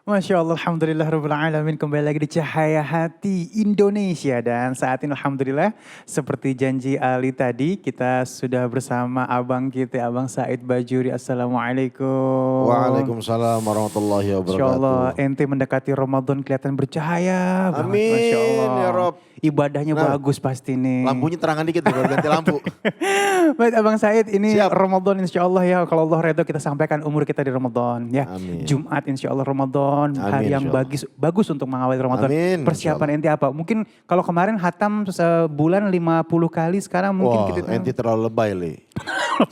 Masya Allah, Alhamdulillah Rabbil Alamin. Kembali lagi di Cahaya Hati Indonesia. Dan saat ini Alhamdulillah seperti janji Ali tadi, kita sudah bersama abang kita, Abang Said Bajuri. Assalamualaikum. Waalaikumsalam warahmatullahi Masya Allah, wabarakatuh. ente mendekati Ramadan kelihatan bercahaya banget. Masya Amin Allah. ya Rob. Ibadahnya Nah, bagus pasti nih. Lampunya terangan dikit baru ganti lampu. Baik Abang Said, ini Siap. Ramadan insya Allah ya. Kalau Allah redho kita sampaikan umur kita di Ramadan ya. Amin. Jumat insya Allah Ramadan, hari Amin, yang insya Allah. bagus untuk mengawali Ramadan. Amin, Persiapan ente apa? Mungkin kalau kemarin hatam sebulan 50 kali, sekarang mungkin Wah, kita... enti terlalu lebay Le.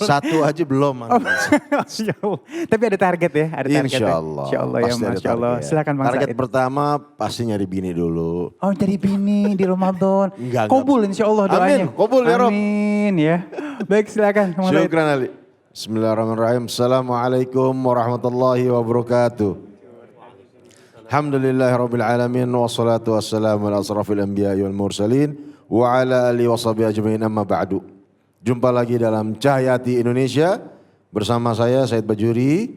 Satu aja belum. Masya Allah. Tapi ada target ya? Ada target Insya ya? Allah. Insya Allah ya, Pasti ada Masya Allah. target. Silakan Bang Target Said. pertama pasti nyari bini dulu. Oh dari bini di Ramadan. Enggak. Kobul insya Allah doanya. Amin, kobul ya Rob. Amin ya. Baik silakan Bang Said. Syukran Ali. Bismillahirrahmanirrahim. Assalamualaikum warahmatullahi wabarakatuh. Alhamdulillahirabbil alamin wassalatu wassalamu ala asrafil anbiya'i wal mursalin wa ala alihi washabihi ajmain amma ba'du. Jumpa lagi dalam Cahaya Hati Indonesia bersama saya Said Bajuri.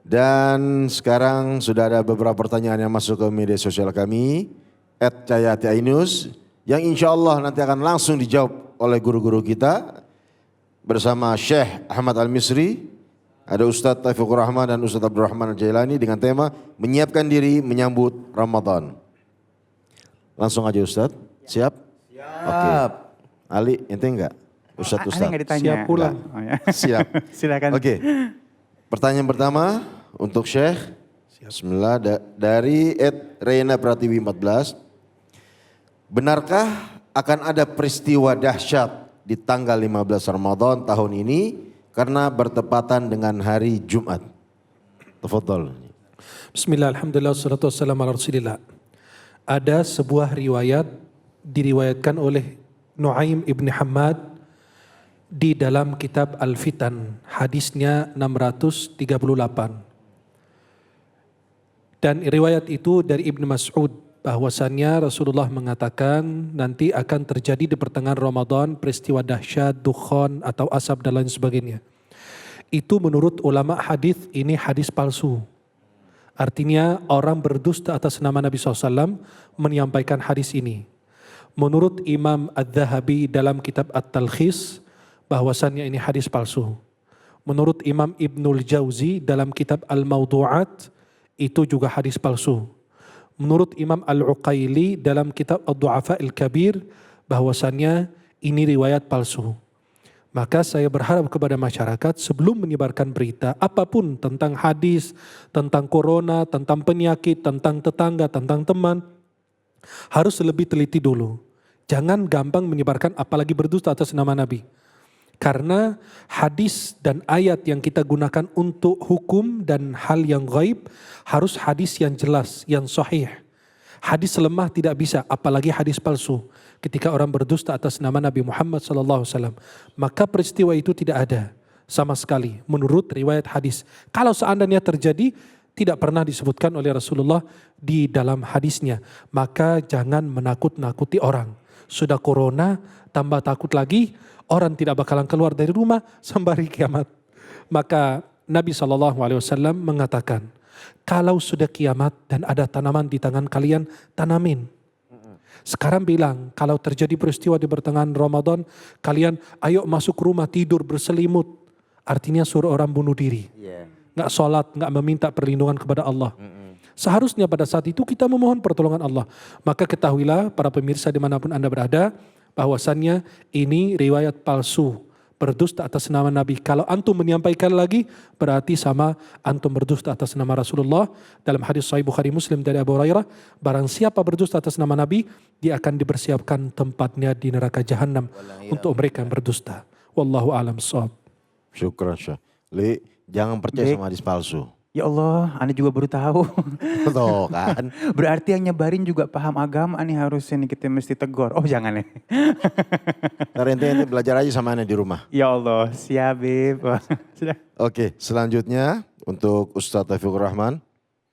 Dan sekarang sudah ada beberapa pertanyaan yang masuk ke media sosial kami @cahayahatiainus yang insya Allah nanti akan langsung dijawab oleh guru-guru kita bersama Syekh Ahmad Al-Misri, ada Ustadz Taufikur Rahman dan Ustadz Abdurrahman Al-Jailani dengan tema menyiapkan diri menyambut Ramadan. Langsung aja Ustadz, siap? Oke. Ali, ente enggak? Ustadz. Nggak ditanya. Siap pula. Oh, ya. Siap. Silakan. Oke. Pertanyaan pertama untuk Syekh. Bismillah dari Reina Pratiwi 14. Benarkah akan ada peristiwa dahsyat di tanggal 15 Ramadan tahun ini karena bertepatan dengan hari Jumat? Tafadhol. Bismillah, alhamdulillah, wassalatu wassalamu ala rasulillah. Ada sebuah riwayat diriwayatkan oleh Nuaim ibn Hammad di dalam kitab Al-Fitan, hadisnya 638. Dan riwayat itu dari Ibn Mas'ud, bahwasannya Rasulullah mengatakan nanti akan terjadi di pertengahan Ramadan peristiwa dahsyat, dukhan atau asap dan lain sebagainya. Itu menurut ulama hadis ini hadis palsu. Artinya orang berdusta atas nama Nabi SAW menyampaikan hadis ini. Menurut Imam Adz-Dzahabi dalam kitab At-Talkhis, bahwasannya ini hadis palsu. Menurut Imam Ibnul Jauzi dalam kitab Al-Mawdu'at, itu juga hadis palsu. Menurut Imam Al-Uqaili dalam kitab Ad-Du'afa Al-Kabir, bahwasannya ini riwayat palsu. Maka saya berharap kepada masyarakat sebelum menyebarkan berita apapun tentang hadis, tentang corona, tentang penyakit, tentang tetangga, tentang teman, harus lebih teliti dulu. Jangan gampang menyebarkan apalagi berdusta atas nama Nabi. Karena hadis dan ayat yang kita gunakan untuk hukum dan hal yang gaib harus hadis yang jelas, yang sahih. Hadis lemah tidak bisa, apalagi hadis palsu. Ketika orang berdusta atas nama Nabi Muhammad SAW, maka peristiwa itu tidak ada sama sekali menurut riwayat hadis. Kalau seandainya terjadi, tidak pernah disebutkan oleh Rasulullah di dalam hadisnya. Maka jangan menakut-nakuti orang. Sudah corona, tambah takut lagi, orang tidak bakalan keluar dari rumah sembari kiamat. Maka Nabi SAW mengatakan, kalau sudah kiamat dan ada tanaman di tangan kalian, tanamin. Sekarang bilang, kalau terjadi peristiwa di pertengahan Ramadan, kalian ayo masuk rumah tidur berselimut. Artinya suruh orang bunuh diri. Nggak sholat, nggak meminta perlindungan kepada Allah. Seharusnya pada saat itu kita memohon pertolongan Allah. Maka ketahuilah para pemirsa dimanapun Anda berada, bahwasannya ini riwayat palsu, berdusta atas nama Nabi. Kalau antum menyampaikan lagi, berarti sama antum berdusta atas nama Rasulullah. Dalam hadis Sahih Bukhari Muslim dari Abu Hurairah, barang siapa berdusta atas nama Nabi, dia akan dipersiapkan tempatnya di neraka jahanam untuk mereka yang berdusta. Wallahu a'lam bishawab. Syukran Syekh. Li, jangan percaya sama hadis palsu. Ya Allah, Anda juga baru tahu. Tuh kan. Berarti yang nyebarin juga paham agama nih harusnya nih kita mesti tegur. Oh jangan ya. Ntar ente belajar aja sama ane di rumah. Ya Allah, siap Bib. Oke, selanjutnya untuk Ustadz Taufikur Rahman.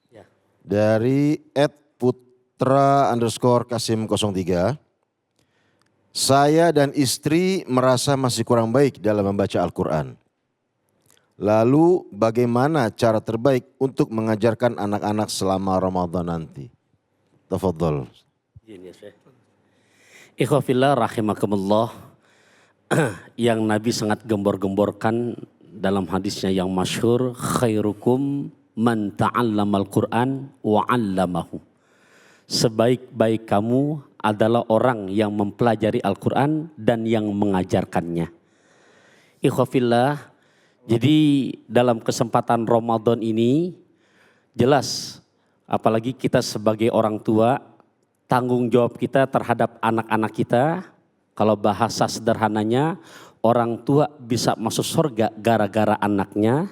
Ya. Dari @putra_kasim03. Saya dan istri merasa masih kurang baik dalam membaca Al-Quran. Lalu bagaimana cara terbaik untuk mengajarkan anak-anak selama Ramadan nanti? Tafadhol. Ikhwafillah rahimakumullah, yang Nabi sangat gembor-gemborkan dalam hadisnya yang masyhur, khairukum man ta'allamal Qur'an wa 'allamahu. Sebaik-baik kamu adalah orang yang mempelajari Al-Quran dan yang mengajarkannya. Ikhwafillah, jadi dalam kesempatan Ramadan ini jelas apalagi kita sebagai orang tua, tanggung jawab kita terhadap anak-anak kita, kalau bahasa sederhananya orang tua bisa masuk surga gara-gara anaknya,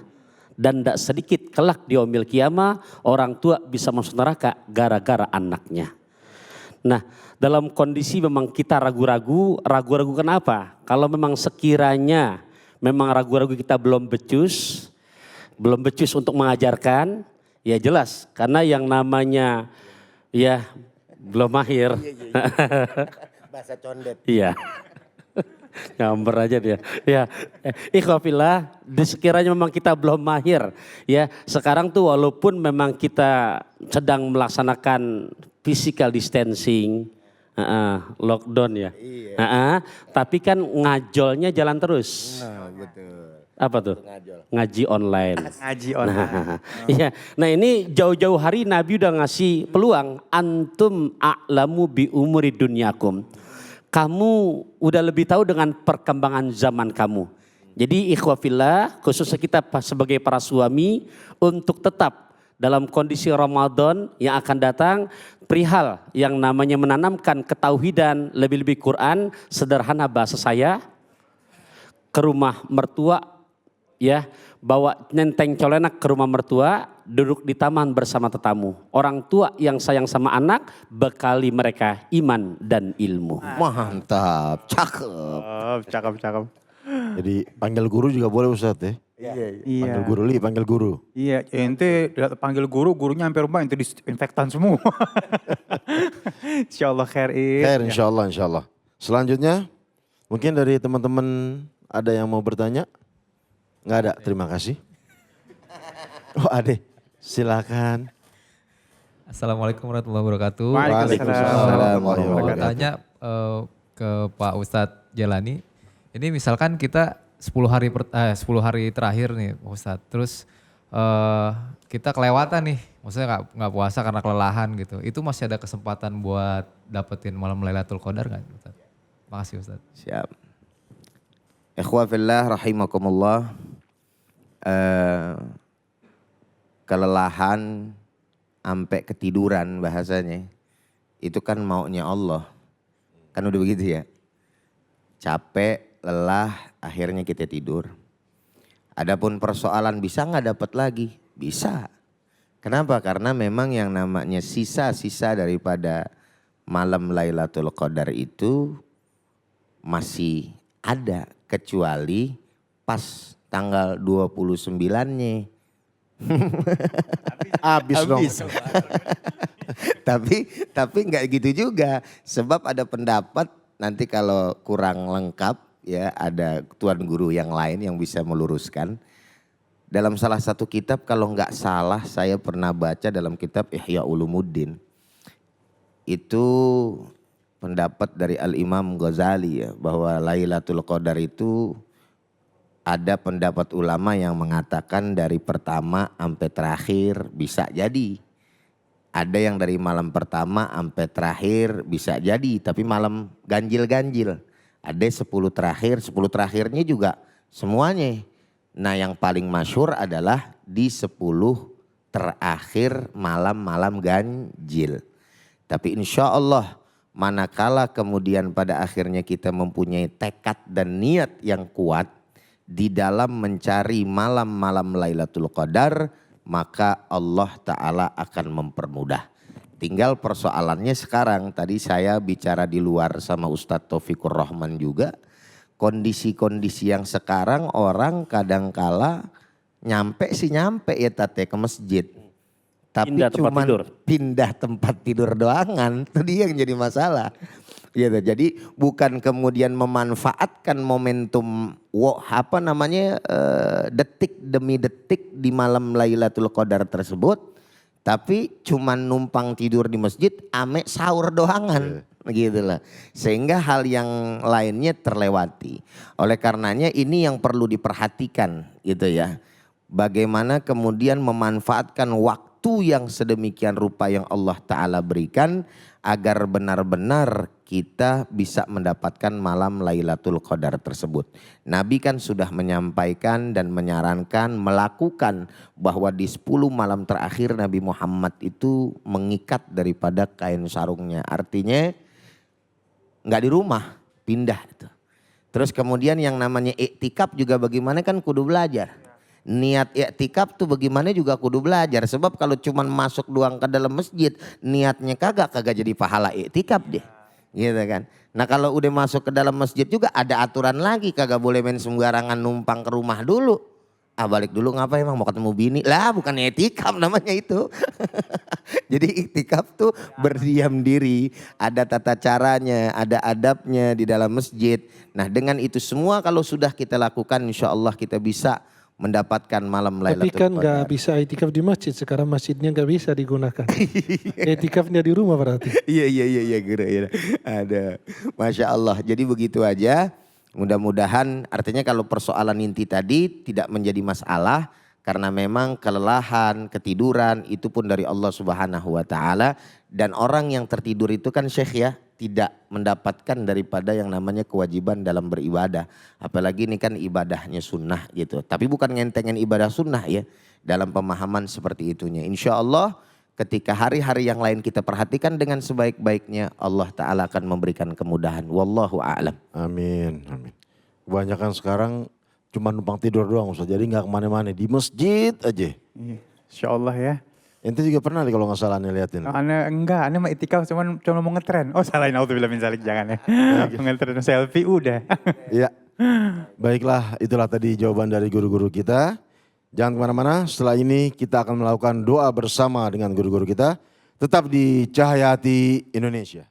dan tidak sedikit kelak di yaumil qiyamah orang tua bisa masuk neraka gara-gara anaknya. Nah, dalam kondisi memang kita ragu-ragu kenapa? Kalau memang sekiranya memang ragu-ragu kita belum becus untuk mengajarkan, ya jelas karena yang namanya ya belum mahir. Bahasa condet. Iya. Gambar aja dia. Ya, ikhwafillah, sekiranya memang kita belum mahir, ya. Sekarang tuh walaupun memang kita sedang melaksanakan physical distancing, lockdown ya. Iya. Tapi kan ngajolnya jalan terus. Nah, betul. Apa tuh? Ngaji online. Ngaji online. Iya. Nah, ini jauh-jauh hari Nabi udah ngasih peluang, antum a'lamu bi umuri dunyakum. Kamu udah lebih tahu dengan perkembangan zaman kamu. Jadi ikhwafillah, khususnya kita sebagai para suami untuk tetap dalam kondisi Ramadan yang akan datang, perihal yang namanya menanamkan ketauhidan, lebih-lebih Quran, sederhana bahasa saya, ke rumah mertua, ya, bawa nenteng colenak ke rumah mertua, duduk di taman bersama tetamu. Orang tua yang sayang sama anak, bekali mereka iman dan ilmu. Mantap, cakep. Oh, cakep. Jadi panggil guru juga boleh Ustadz ya? Iya. Panggil guru, panggil guru. Iya, ente panggil guru, gurunya sampai rumah ente disinfektan semua. Insyaallah khair. Khair insyaallah. Selanjutnya mungkin dari teman-teman ada yang mau bertanya? Nggak ada, terima kasih. Oh Ade, silakan. Assalamualaikum warahmatullahi wabarakatuh. Waalaikumsalam. Mau tanya ke Pak Ustadz Jelani, ini misalkan kita 10 hari terakhir nih Pak Ustadz, terus kita kelewatan nih, maksudnya nggak puasa karena kelelahan gitu, itu masih ada kesempatan buat dapetin malam Lailatul Qadar nggak Ustadz? Makasih Ustadz. Siap. Ikhwafillah rahimakumullah. Kelelahan sampai ketiduran bahasanya, itu kan maunya Allah. Kan udah begitu ya. Capek, lelah, akhirnya kita tidur. Adapun persoalan bisa nggak dapat lagi? Bisa. Kenapa? Karena memang yang namanya sisa-sisa daripada malam Lailatul Qadar itu masih ada, kecuali pas tanggal 29-nya. Habis dong. Tapi nggak gitu juga, sebab ada pendapat nanti kalau kurang lengkap ya ada tuan guru yang lain yang bisa meluruskan. Dalam salah satu kitab kalau nggak salah saya pernah baca dalam kitab Ihya Ulumuddin, itu pendapat dari Al-Imam Ghazali ya, bahwa Lailatul Qadar itu ada pendapat ulama yang mengatakan dari pertama sampai terakhir bisa jadi. Ada yang dari malam pertama sampai terakhir bisa jadi, tapi malam ganjil-ganjil. Ada 10 terakhir, 10 terakhirnya juga semuanya. Nah yang paling masyhur adalah di 10 terakhir malam-malam ganjil. Tapi insya Allah manakala kemudian pada akhirnya kita mempunyai tekad dan niat yang kuat di dalam mencari malam-malam Lailatul Qadar, maka Allah Ta'ala akan mempermudah. Tinggal persoalannya sekarang, tadi saya bicara di luar sama Ustadz Taufikur Rahman juga, kondisi-kondisi yang sekarang orang kadangkala nyampe ya tate ke masjid. Tapi Pindah tempat cuman tidur. pindah tempat tidur doangan, itu dia yang jadi masalah. Gitu. Jadi bukan kemudian memanfaatkan momentum detik demi detik di malam Lailatul Qadar tersebut, tapi cuman numpang tidur di masjid ame sahur doangan. Gitu lah. Sehingga hal yang lainnya terlewati. Oleh karenanya ini yang perlu diperhatikan gitu ya. Bagaimana kemudian memanfaatkan waktu yang sedemikian rupa yang Allah Ta'ala berikan agar benar-benar kita bisa mendapatkan malam Lailatul Qadar tersebut. Nabi kan sudah menyampaikan dan menyarankan melakukan bahwa di 10 malam terakhir Nabi Muhammad itu mengikat daripada kain sarungnya. Artinya nggak di rumah, pindah itu. Terus kemudian yang namanya iktikaf juga bagaimana kan kudu belajar. Niat iktikaf tuh bagaimana juga kudu belajar. Sebab kalau cuman masuk doang ke dalam masjid, niatnya kagak jadi pahala iktikaf deh. Gitu kan. Nah kalau udah masuk ke dalam masjid juga ada aturan lagi, kagak boleh main sembarangan numpang ke rumah dulu. Balik dulu ngapa emang mau ketemu bini? Lah bukan iktikaf namanya itu. Jadi iktikaf tuh berdiam diri, ada tata caranya, ada adabnya di dalam masjid. Nah dengan itu semua kalau sudah kita lakukan insya Allah kita bisa mendapatkan malam Lailatul Tapi kan Qadar. nggak bisa itikaf di masjid, sekarang masjidnya nggak bisa digunakan. Itikafnya di rumah berarti. Iya guru ya. Ada. Masya Allah. Jadi begitu aja. Mudah-mudahan artinya kalau persoalan inti tadi tidak menjadi masalah. Karena memang kelelahan, ketiduran itu pun dari Allah Subhanahu wa Ta'ala. Dan orang yang tertidur itu kan Syekh ya, tidak mendapatkan daripada yang namanya kewajiban dalam beribadah. Apalagi ini kan ibadahnya sunnah gitu. Tapi bukan ngentengin ibadah sunnah ya. Dalam pemahaman seperti itunya. Insya Allah ketika hari-hari yang lain kita perhatikan dengan sebaik-baiknya, Allah Ta'ala akan memberikan kemudahan. Wallahu a'lam. Amin, amin. Kebanyakan sekarang cuma numpang tidur doang Ustaz, jadi nggak kemana-mana, di masjid aja. Iya, Insya Allah ya. Ente juga pernah nih kalau nggak salah nih liatin. Aneh mah itikaf cuma mau ngetren. Oh salahin auzubillah min zalik jangan ya. Ngetren selfie udah. Iya. Baiklah, itulah tadi jawaban dari guru-guru kita. Jangan kemana-mana, setelah ini kita akan melakukan doa bersama dengan guru-guru kita. Tetap di Cahaya Hati Indonesia.